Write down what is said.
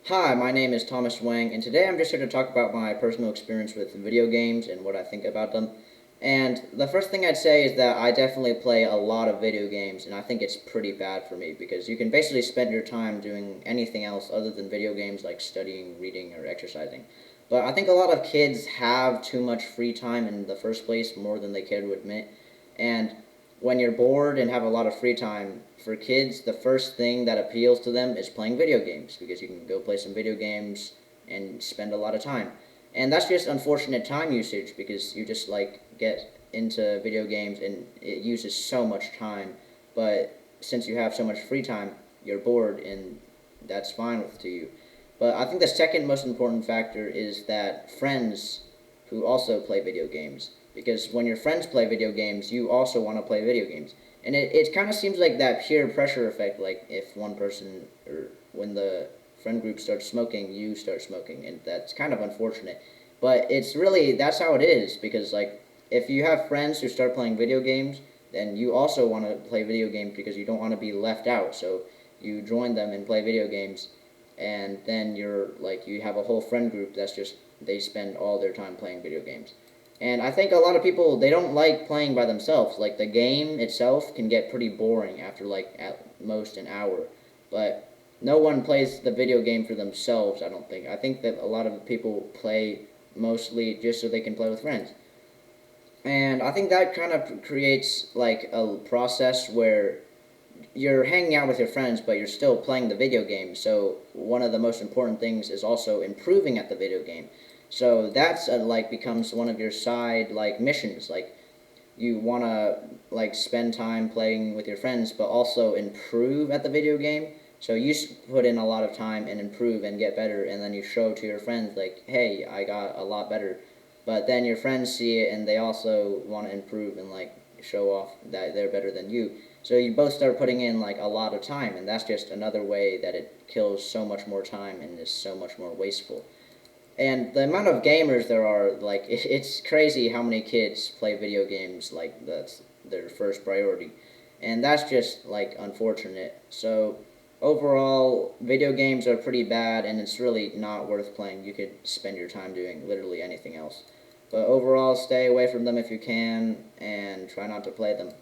Hi, my name is Thomas Wang, and today I'm just here to talk about my personal experience with video games and what I think about them. And the first thing I'd say is that I definitely play a lot of video games, and I think it's pretty bad for me because you can basically spend your time doing anything else other than video games like studying, reading, or exercising. But I think a lot of kids have too much free time in the first place, more than they care to admit. And when you're bored and have a lot of free time, for kids, the first thing that appeals to them is playing video games because you can go play some video games and spend a lot of time. And that's just unfortunate time usage because you just like get into video games and it uses so much time. But since you have so much free time, you're bored and that's fine with to you. But I think the second most important factor is that friends who also play video games. Because when your friends play video games, you also want to play video games. And it kind of seems like that peer pressure effect, like if one person, or when the friend group starts smoking, you start smoking. And that's kind of unfortunate. But it's really, that's how it is. Because, like, if you have friends who start playing video games, then you also want to play video games because you don't want to be left out. So you join them and play video games and then you're like you have a whole friend group that's just they spend all their time playing video games. And I think a lot of people they don't like playing by themselves. Like the game itself can get pretty boring after like at most an hour. But no one plays the video game for themselves, I don't think. I think that a lot of people play mostly just so they can play with friends. And I think that kind of creates like a process where you're hanging out with your friends, but you're still playing the video game. So one of the most important things is also improving at the video game. So that's like becomes one of your side like missions. Like you want to like spend time playing with your friends, but also improve at the video game. So you put in a lot of time and improve and get better, and then you show to your friends like, "Hey, I got a lot better." But then your friends see it and they also want to improve and like show off that they're better than you. So you both start putting in like a lot of time, and that's just another way that it kills so much more time and is so much more wasteful. And the amount of gamers there are, like, it's crazy how many kids play video games like that's their first priority. And that's just, like, unfortunate. So, overall, video games are pretty bad, and it's really not worth playing. You could spend your time doing literally anything else. But overall, stay away from them if you can, and try not to play them.